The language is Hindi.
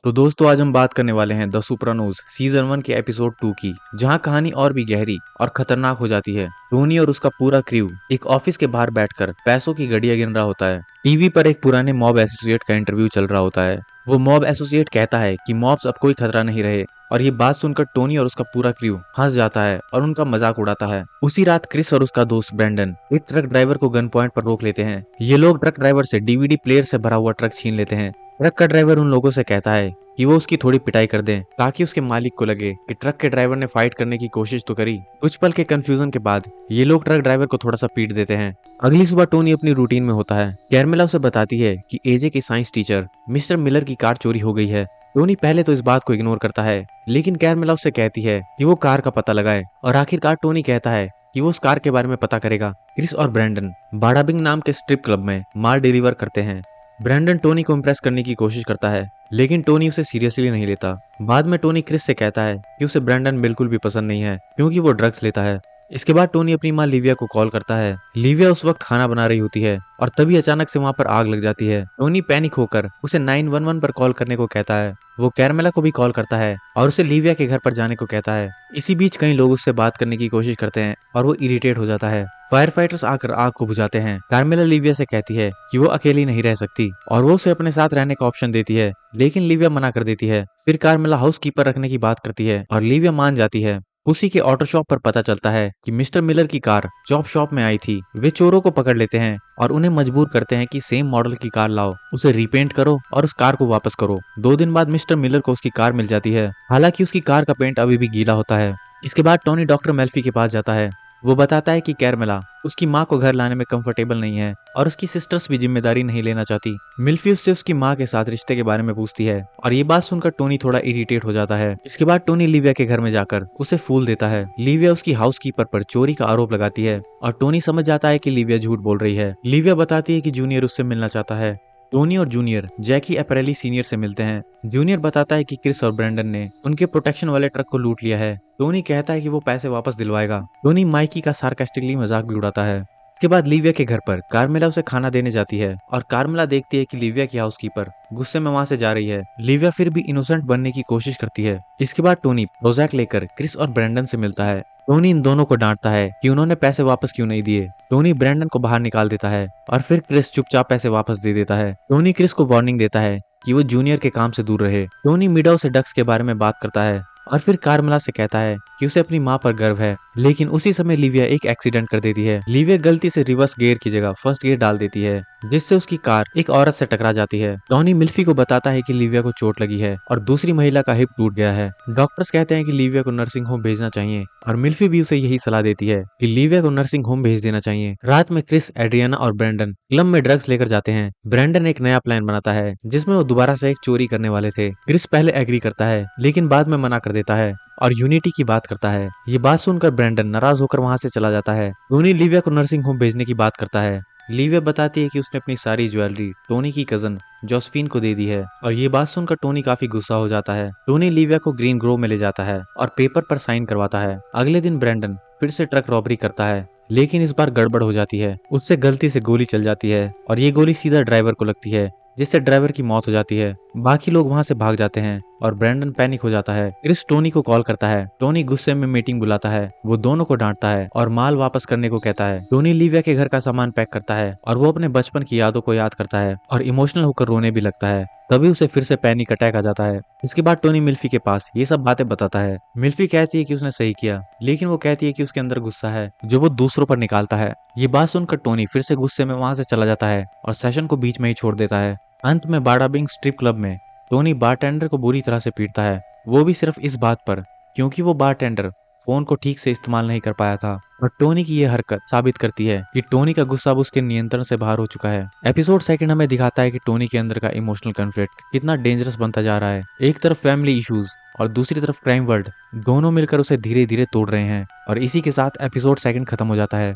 तो दोस्तों आज हम बात करने वाले हैं द सोpranos सीजन 1 के एपिसोड 2 की, जहां कहानी और भी गहरी और खतरनाक हो जाती है। टोनी और उसका पूरा क्रू एक ऑफिस के बाहर बैठकर पैसों की घड़ियां गिन रहा होता है। टीवी पर एक पुराने मॉब एसोसिएट का इंटरव्यू चल रहा होता है। वो मॉब एसोसिएट कहता है कि मॉब्स अब कोई खतरा नहीं रहे, और ये बात सुनकर टोनी और उसका पूरा क्रू हंस जाता है और उनका मजाक उड़ाता है। उसी रात क्रिस और उसका दोस्त ब्रेंडन एक ट्रक ड्राइवर को गन पॉइंट पर रोक लेते हैं। ये लोग ट्रक ड्राइवर से डीवीडी प्लेयर से भरा हुआ ट्रक छीन लेते हैं। ट्रक का ड्राइवर उन लोगों से कहता है कि वो उसकी थोड़ी पिटाई कर दें, ताकि उसके मालिक को लगे कि ट्रक के ड्राइवर ने फाइट करने की कोशिश तो करी। कुछ पल के कंफ्यूजन के बाद ये लोग ट्रक ड्राइवर को थोड़ा सा पीट देते हैं। अगली सुबह टोनी अपनी रूटीन में होता है। कैरमेला उसे बताती है कि एजे के साइंस टीचर मिस्टर मिलर की कार चोरी हो गई है। टोनी पहले तो इस बात को इग्नोर करता है, लेकिन कैरमेला उससे कहती है कि वो कार का पता लगाए, और आखिरकार टोनी कहता है कि वो उस कार के बारे में पता करेगा। क्रिस और ब्रेंडन बाडाबिंग नाम के स्ट्रिप क्लब में माल डिलीवर करते हैं। ब्रेंडन टोनी को इम्प्रेस करने की कोशिश करता है, लेकिन टोनी उसे सीरियसली नहीं लेता। बाद में टोनी क्रिस से कहता है कि उसे ब्रेंडन बिल्कुल भी पसंद नहीं है, क्योंकि वो ड्रग्स लेता है। इसके बाद टोनी अपनी माँ लिविया को कॉल करता है। लिविया उस वक्त खाना बना रही होती है, और तभी अचानक से वहाँ पर आग लग जाती है। टोनी पैनिक होकर उसे 911 पर कॉल करने को कहता है। वो कैरमेला को भी कॉल करता है और उसे लिविया के घर पर जाने को कहता है। इसी बीच कई लोग उससे बात करने की कोशिश करते हैं और वो इरिटेट हो जाता है। फायर फाइटर्स आकर आग को बुझाते हैं। कैरमेला लिविया से कहती है कि वो अकेली नहीं रह सकती, और वो उसे अपने साथ रहने का ऑप्शन देती है, लेकिन लिविया मना कर देती है। फिर कैरमेला हाउस कीपर रखने की बात करती है और लिविया मान जाती है। उसी के ऑटो शॉप पर पता चलता है कि मिस्टर मिलर की कार चॉप शॉप में आई थी। वे चोरों को पकड़ लेते हैं और उन्हें मजबूर करते हैं कि सेम मॉडल की कार लाओ, उसे रीपेंट करो और उस कार को वापस करो। 2 दिन बाद मिस्टर मिलर को उसकी कार मिल जाती है, हालांकि उसकी कार का पेंट अभी भी गीला होता है। इसके बाद टोनी डॉक्टर मेल्फी के पास जाता है। वो बताता है कि कैरमेला उसकी माँ को घर लाने में कंफर्टेबल नहीं है, और उसकी सिस्टर्स भी जिम्मेदारी नहीं लेना चाहती। मिल्फी उससे उसकी माँ के साथ रिश्ते के बारे में पूछती है, और ये बात सुनकर टोनी थोड़ा इरिटेट हो जाता है। इसके बाद टोनी लिविया के घर में जाकर उसे फूल देता है। लिविया उसकी हाउसकीपर पर चोरी का आरोप लगाती है, और टोनी समझ जाता है कि लिविया झूठ बोल रही है। लिविया बताती है कि जूनियर उससे मिलना चाहता है। टोनी और जूनियर जैकी अपरेली सीनियर से मिलते हैं। जूनियर बताता है कि क्रिस और ब्रेंडन ने उनके प्रोटेक्शन वाले ट्रक को लूट लिया है। टोनी कहता है कि वो पैसे वापस दिलवाएगा। टोनी माइकी का सार्कास्टिकली मजाक भी उड़ाता है। इसके बाद लिविया के घर पर कार्मेला उसे खाना देने जाती है, और कार्मेला देखती है कि लिविया की हाउसकीपर गुस्से में वहां से जा रही है। लिविया फिर भी इनोसेंट बनने की कोशिश करती है। इसके बाद टोनी प्रोजैक लेकर क्रिस और ब्रेंडन से मिलता है। टोनी इन दोनों को डांटता है कि उन्होंने पैसे वापस क्यों नहीं दिए। टोनी ब्रेंडन को बाहर निकाल देता है, और फिर क्रिस चुपचाप पैसे वापस दे देता है। टोनी क्रिस को वार्निंग देता है कि वो जूनियर के काम से दूर रहे। टोनी मीडो से डक्स के बारे में बात करता है, और फिर कार्मेला से कहता है कि उसे अपनी माँ पर गर्व है। लेकिन उसी समय लिविया एक एक्सीडेंट कर देती है। लिविया गलती से रिवर्स गियर की जगह फर्स्ट गियर डाल देती है, जिससे उसकी कार एक औरत से टकरा जाती है। टोनी मिल्फी को बताता है कि लिविया को चोट लगी है और दूसरी महिला का हिप टूट गया है। डॉक्टर्स कहते हैं कि लिविया को नर्सिंग होम भेजना चाहिए, और मिल्फी भी उसे यही सलाह देती है कि लिविया को नर्सिंग होम भेज देना चाहिए। रात में क्रिस, एड्रियाना और ब्रेंडन क्लब में ड्रग्स लेकर जाते हैं। ब्रेंडन एक नया प्लान बनाता है, जिसमें वो दोबारा से एक चोरी करने वाले थे। क्रिस पहले एग्री करता है, लेकिन बाद में मना कर देता है और यूनिटी की बात करता है। ये बात सुनकर ब्रेंडन नाराज होकर वहां से चला जाता है। टोनी लिविया को नर्सिंग होम भेजने की बात करता है। लिविया बताती है कि उसने अपनी सारी ज्वेलरी टोनी की कजन जोसेफिन को दे दी है, और ये बात सुनकर टोनी काफी गुस्सा हो जाता है। टोनी लिविया को ग्रीन ग्रोव में ले जाता है और पेपर पर साइन करवाता है। अगले दिन ब्रेंडन फिर से ट्रक रॉबरी करता है, लेकिन इस बार गड़बड़ हो जाती है। उससे गलती से गोली चल जाती है, और ये गोली सीधा ड्राइवर को लगती है, जिससे ड्राइवर की मौत हो जाती है। बाकी लोग वहां से भाग जाते हैं, और ब्रेंडन पैनिक हो जाता है। क्रिस टोनी को कॉल करता है। टोनी गुस्से में मीटिंग बुलाता है। वो दोनों को डांटता है और माल वापस करने को कहता है। टोनी लिविया के घर का सामान पैक करता है, और वो अपने बचपन की यादों को याद करता है और इमोशनल होकर रोने भी लगता है। तभी उसे फिर से पैनिक अटैक आ जाता है। इसके बाद टोनी मिल्फी के पास ये सब बातें बताता है। मिल्फी कहती है कि उसने सही किया, लेकिन वो कहती है कि उसके अंदर गुस्सा है जो वो दूसरों पर निकालता है। ये बात सुनकर टोनी फिर से गुस्से में वहां से चला जाता है और सेशन को बीच में ही छोड़ देता है। अंत में बाडाबिंग स्ट्रिप क्लब में टोनी बारटेंडर को बुरी तरह से पीटता है, वो भी सिर्फ इस बात पर क्योंकि वो बारटेंडर फोन को ठीक से इस्तेमाल नहीं कर पाया था। और टोनी की यह हरकत साबित करती है कि टोनी का गुस्सा अब उसके नियंत्रण से बाहर हो चुका है। एपिसोड सेकंड हमें दिखाता है कि टोनी के अंदर का इमोशनल कॉन्फ्लिक्ट कितना डेंजरस बनता जा रहा है। एक तरफ फैमिली इश्यूज और दूसरी तरफ क्राइम वर्ल्ड, दोनों मिलकर उसे धीरे धीरे तोड़ रहे हैं। और इसी के साथ एपिसोड सेकंड खत्म हो जाता है।